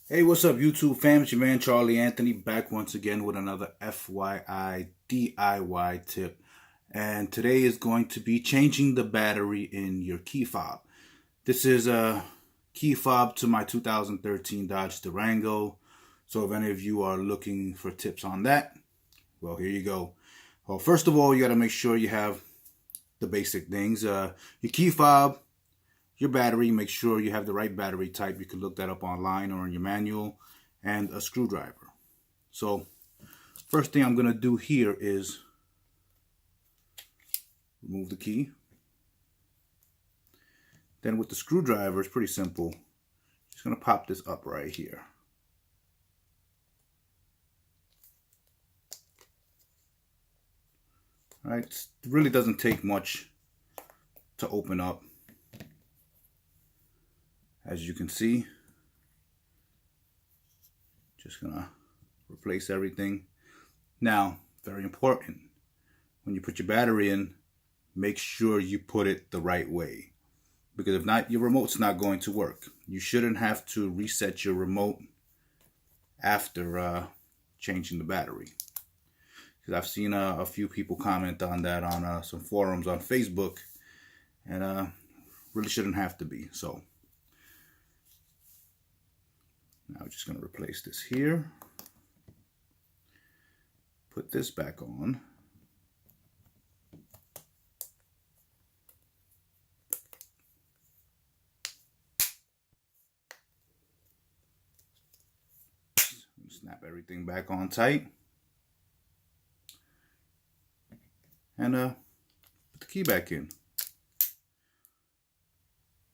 Hey, what's up, YouTube fam? It's your man Charlie Anthony back once again with another FYI DIY tip. And today is going to be changing the battery in your key fob. This is a key fob to my 2013 Dodge Durango. So if any of you are looking for tips on that, well, here you go. Well, first of all, you got to make sure you have the basic things. Your key fob, your battery, make sure you have the right battery type. You can look that up online or in your manual, and a screwdriver. So first thing I'm going to do here is remove the key. Then with the screwdriver, it's pretty simple. Just going to pop this up right here. All right, it really doesn't take much to open up. As you can see, just gonna replace everything. Now, very important, when you put your battery in, make sure you put it the right way, because if not, your remote's not going to work. You shouldn't have to reset your remote after changing the battery, because I've seen a few people comment on that on some forums on Facebook, and really shouldn't have to be. So now I'm just going to replace this here, put this back on, snap everything back on tight, and put the key back in.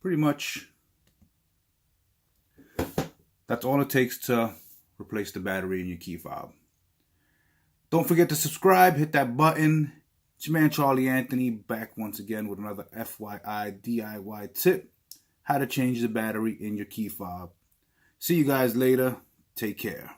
Pretty much that's all it takes to replace the battery in your key fob. Don't forget to subscribe, hit that button. It's your man Charlie Anthony back once again with another FYI DIY tip, how to change the battery in your key fob. See you guys later. Take care.